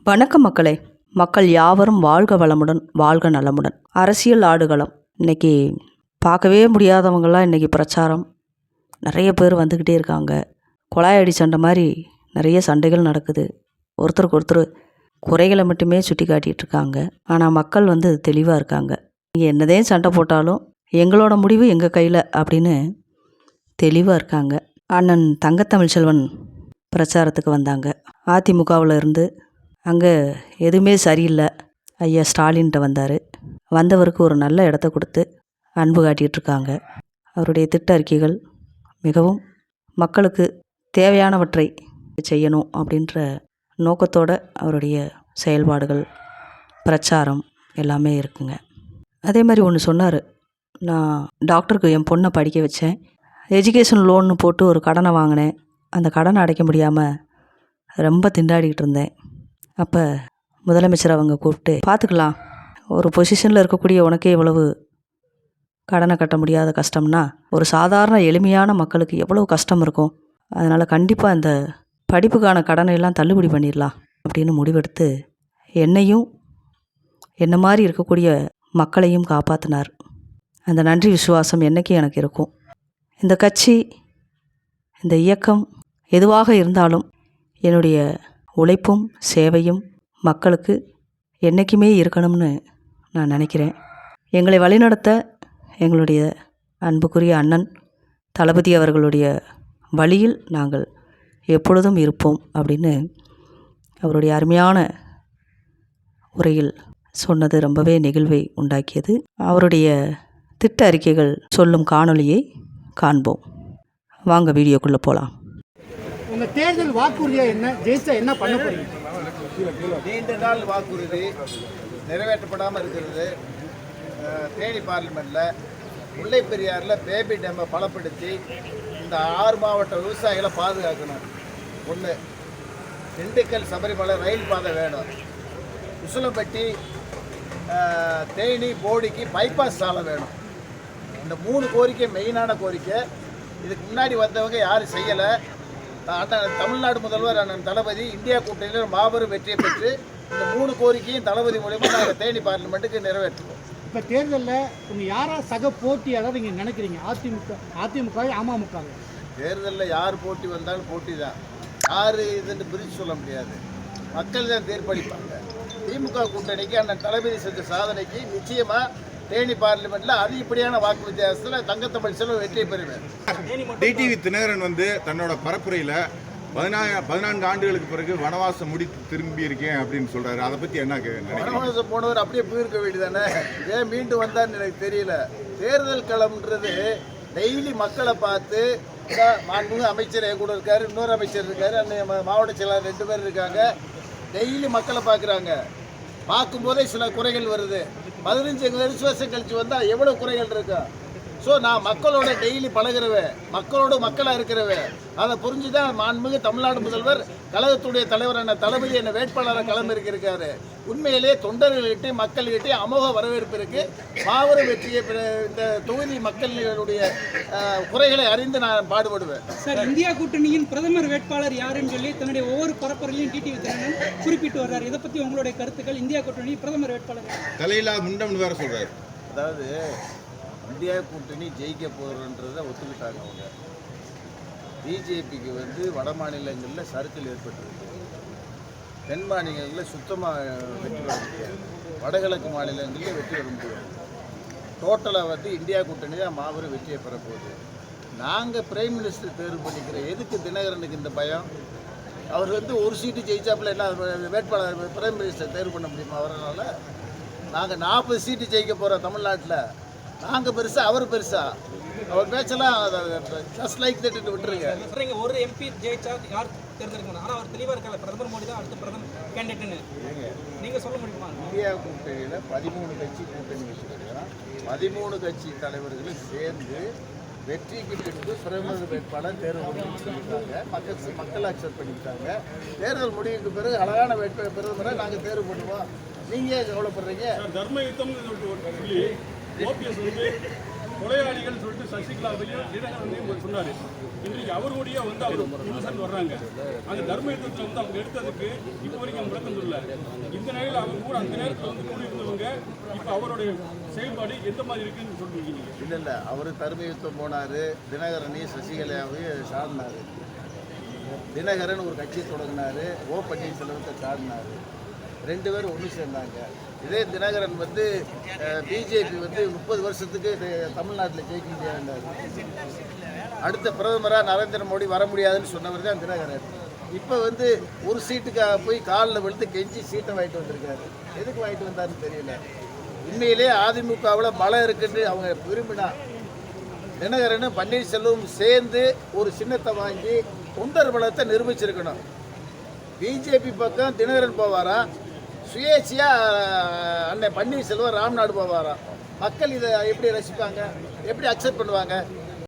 வணக்கம் மக்களே. மக்கள் யாவரும் வாழ்க வளமுடன், வாழ்க நலமுடன். அரசியல் ஆடுகளம் இன்றைக்கி பார்க்கவே முடியாதவங்களாம் இன்றைக்கி பிரச்சாரம் நிறைய பேர் வந்துக்கிட்டே இருக்காங்க. குழாயடி சண்டை மாதிரி நிறைய சண்டைகள் நடக்குது. ஒருத்தருக்கு ஒருத்தர் குறைகளை மட்டுமே சுட்டி காட்டிகிட்டு இருக்காங்க. ஆனால் மக்கள் தெளிவாக இருக்காங்க. நீங்கள் என்னதே சண்டை போட்டாலும் எங்களோட முடிவு எங்கள் கையில் அப்படின்னு தெளிவாக இருக்காங்க. அண்ணன் தங்கத்தமிழ்ச்செல்வன் பிரச்சாரத்துக்கு வந்தாங்க. அதிமுகவில் இருந்து அங்கே எதுவுமே சரியில்லை, ஐயா ஸ்டாலின்கிட்ட வந்தார். வந்தவருக்கு ஒரு நல்ல இடத்த கொடுத்து அன்பு காட்டிகிட்ருக்காங்க. அவருடைய திட்ட அறிக்கைகள் மிகவும் மக்களுக்கு தேவையானவற்றை செய்யணும் அப்படின்ற நோக்கத்தோடு அவருடைய செயல்பாடுகள், பிரச்சாரம் எல்லாமே இருக்குங்க. அதே மாதிரி ஒன்று சொன்னார். நான் டாக்டருக்கு என் பொண்ணை படிக்க வச்சேன், எஜுகேஷன் லோன்னு போட்டு ஒரு கடனை வாங்கினேன், அந்த கடனை அடைக்க முடியாமல் ரொம்ப திண்டாடிக்கிட்டு இருந்தேன். அப்போ முதலமைச்சர் அவங்க கூப்பிட்டு, பார்த்துக்கலாம், ஒரு பொசிஷனில் இருக்கக்கூடிய உனக்கே இவ்வளவு கடனை கட்ட முடியாத கஷ்டம்னா ஒரு சாதாரண எளிமையான மக்களுக்கு எவ்வளோ கஷ்டம் இருக்கும். அதனால் கண்டிப்பாக அந்த படிப்புக்கான கடனை எல்லாம் தள்ளுபடி பண்ணிடலாம் அப்படின்னு முடிவெடுத்து என்னையும் என்ன மாதிரி இருக்கக்கூடிய மக்களையும் காப்பாற்றினார். அந்த நன்றி விசுவாசம் என்றைக்கும் எனக்கு இருக்கும். இந்த கட்சி, இந்த இயக்கம் எதுவாக இருந்தாலும் என்னுடைய உழைப்பும் சேவையும் மக்களுக்கு என்றைக்குமே இருக்கணும்னு நான் நினைக்கிறேன். எங்களை வழிநடத்த எங்களுடைய அன்புக்குரிய அண்ணன் தளபதி அவர்களுடைய வழியில் நாங்கள் எப்பொழுதும் இருப்போம் அப்படின்னு அவருடைய அருமையான உரையில் சொன்னது ரொம்பவே நெகிழ்வை உண்டாக்கியது. அவருடைய திட்ட அறிக்கைகள் சொல்லும் காணொளியை காண்போம். வாங்க வீடியோக்குள்ளே போகலாம். உங்க தேர்தல் வாக்குறுதியா என்ன? ஜெயிச்சா என்ன பண்ண போறீங்க? நீண்ட நாள் வாக்குறுதி நிறைவேற்றப்படாமல் இருக்கிறது. தேனி பார்லிமெண்ட்டில் முல்லை பெரியாறில் பேபி டேமை பலப்படுத்தி இந்த 6 மாவட்ட விவசாயிகளை பாதுகாக்கணும். ஒன்று, திண்டுக்கல் சபரிமலை ரயில் பாதை வேணும். உசிலம்பட்டி தேனி போடிக்கு பைபாஸ் சாலை வேணும். இந்த 3 கோரிக்கை மெயினான கோரிக்கை. இதுக்கு முன்னாடி வந்தவங்க யாரும் செய்யலை. அண்ணன் தமிழ்நாடு முதல்வர் அண்ணன் தளபதி இந்தியா கூட்டணியில் மாபெரும் வெற்றியை பெற்று இந்த 3 கோரிக்கையும் தளபதி மூலமாக நாங்கள் தேனி பார்லிமெண்ட்டுக்கு நிறைவேற்றுவோம். இப்போ தேர்தலில் உங்கள் யாரா சக போட்டியாக நீங்கள் நினைக்கிறீங்க? அதிமுக அமமுக? தேர்தலில் யார் போட்டி வந்தாலும் போட்டி தான். யார் இதுன்னு பிரித்து சொல்ல முடியாது. மக்கள் தான் தீர்ப்பளிப்பாங்க. திமுக கூட்டணிக்கு அண்ணன் தளபதி செஞ்ச சாதனைக்கு நிச்சயமாக தேனி பார்லிமெண்ட்டில் அதிகப்படியான வாக்கு வித்தியாசத்தில் தங்கத்தமிழ்ச்செல்வன் வெற்றியை பெறுவேன். டிடிவி தினகரன் தன்னோட பரப்புரையில் 14 ஆண்டுகளுக்கு பிறகு வனவாசம் முடித்து திரும்பி இருக்கேன் அப்படின்னு சொல்றாரு. அதை பற்றி என்ன? வனவாசம் போனவர் அப்படியே போயிருக்க வேண்டியதானே, ஏன் மீண்டும் வந்தார்னு எனக்கு தெரியல. தேர்தல் களம்ன்றது டெய்லி மக்களை பார்த்து, மாண்புமிகு அமைச்சர் என் கூட இருக்காரு, இன்னொரு அமைச்சர் இருக்காரு, அன்னைய மாவட்ட செயலாளர் 2 பேர் இருக்காங்க. டெய்லி மக்களை பார்க்குறாங்க. பார்க்கும்போதே சில குறைகள் வருது. 15 வருஷம் கழிச்சு வந்தால் எவ்வளோ குறைகள் இருக்கா? ஸோ நான் மக்களோட டெய்லி பழகிறவேன், மக்களோட மக்களாக இருக்கிறவேன். அதை புரிஞ்சு தான் மாண்புமிகு தமிழ்நாடு முதல்வர் கழகத்துடைய தலைவரான தளபதி என்ன வேட்பாளராக களமிருக்காரு. உண்மையிலேயே தொண்டர்கள்கிட்டே மக்கள்கிட்டே அமோக வரவேற்பு இருக்குது. மாபெரும் வெற்றியை இந்த தொகுதி மக்களுடைய குறைகளை அறிந்து நான் பாடுபடுவேன். சார், இந்தியா கூட்டணியின் பிரதமர் வேட்பாளர் யாருன்னு சொல்லி தன்னுடைய ஒவ்வொரு பரப்புரையிலையும் டிடிவி தினகரன் குறிப்பிட்டு வர்றாரு. இதை பற்றி உங்களுடைய கருத்துக்கள்? இந்தியா கூட்டணி பிரதமர் வேட்பாளர் தலையிலா முண்டம்னு வேற சொல்றாரு. அதாவது இந்தியா கூட்டணி ஜெயிக்க போகிறன்றதை ஒத்துக்கிட்டாங்க அவங்க. பிஜேபிக்கு வட மாநிலங்களில் சறுக்கல் ஏற்பட்டிருக்கு. தென் மாநிலங்களில் சுத்தமாக வெற்றி பெற முடியாது. வடகிழக்கு மாநிலங்களில் வெற்றி பெற முடியாது. டோட்டலாக இந்தியா கூட்டணி தான் மாபெரும் வெற்றியை பெறப்போகுது. நாங்கள் பிரைம் மினிஸ்டர் தேர்வு பண்ணிக்கிறோம். எதுக்கு தினகரனுக்கு இந்த பயம்? அவர் ஒரு சீட்டு ஜெயிச்சாப்புல என்ன வேட்பாளர் பிரைம் மினிஸ்டர் தேர்வு பண்ண முடியுமா அவரால்? நாங்கள் 40 சீட்டு ஜெயிக்க போகிறோம் தமிழ்நாட்டில். நாங்கள் பெருசா, அவர் பெருசா? அவர் பேச்செல்லாம் ஜஸ்ட் லைக் தட்டு விட்டுருங்க. ஒரு எம்பி ஜெயிச்சா யார் தேர்ந்தெடுக்கணும்? ஆனால் அவர் தெளிவாக இருக்காங்க, பிரதமர் மோடி தான் அடுத்த பிரதமர் கேண்டிடேட்னு நீங்கள் சொல்ல முடியுமா? இந்தியா கூட்டணியில் 13 கட்சி கூட்டணி வச்சுருக்கிறோம். 13 கட்சி தலைவர்களும் சேர்ந்து வெற்றிக்கு பின்பு பிரதமர் வேட்பாளர் தேர்வு பண்ணிட்டாங்க. மக்கள் அக்செப்ட் பண்ணிட்டாங்க. தேர்தல் முடிவுக்கு பிறகு அழகான பிரதமரை நாங்கள் தேர்வு பண்ணுவோம். நீங்கள் கவலைப்படுறீங்க? தர்ம யுத்தம் கொலையாளிகள் சொல்லிட்டு சசிகலாவையும் தினகரனையும் சொன்னார். இன்றைக்கு அவருடைய வந்து அவர் புதுசாக வர்றாங்க. அந்த தர்ம யுத்தத்தில் வந்து அவங்க எடுத்ததுக்கு இப்போ வரைக்கும் விளக்கம் சொல்லல. இந்த நேரில் அவங்க கூட அந்த நேரத்தில் வந்து கூடியிருந்தவங்க இப்போ அவருடைய செயல்பாடு எந்த மாதிரி இருக்குன்னு சொல்லிருக்கீங்க? இல்லை அவர் தர்ம யுத்தம் போனார், தினகரனையும் சசிகலாவையும் சாடினார். தினகரன் ஒரு கட்சி தொடங்கினார், ஓ பன்னீர்செல்வத்தை சாடினார். 2 பேரும் ஒன்று சேர்ந்தாங்க. இதே தினகரன் வந்து பிஜேபி வந்து 30 வருஷத்துக்கு தமிழ்நாட்டில் ஜெயிக்க முடியாதுன்னாரு. அடுத்த பிரதமராக நரேந்திர மோடி வர முடியாதுன்னு சொன்னவர் தான் தினகரன். இப்போ வந்து ஒரு சீட்டுக்காக போய் காலில் விழுத்து கெஞ்சி சீட்டை வாங்கிட்டு வந்திருக்காரு. எதுக்கு வாங்கிட்டு வந்தாருன்னு தெரியல. உண்மையிலே அதிமுகவில் பலம் இருக்குன்னு அவங்க விரும்பினா தினகரனும் பன்னீர்செல்வம் சேர்ந்து ஒரு சின்னத்தை வாங்கி தொண்டர் பலத்தை நிரூபிச்சிருக்கணும். பிஜேபி பக்கம் தினகரன் போவாரா, சுயேட்சையாக அண்ணன் பன்னீர்செல்வம் ராம்நாடு போவாரா? மக்கள் இதை எப்படி ரசிப்பாங்க, எப்படி அக்செப்ட் பண்ணுவாங்க?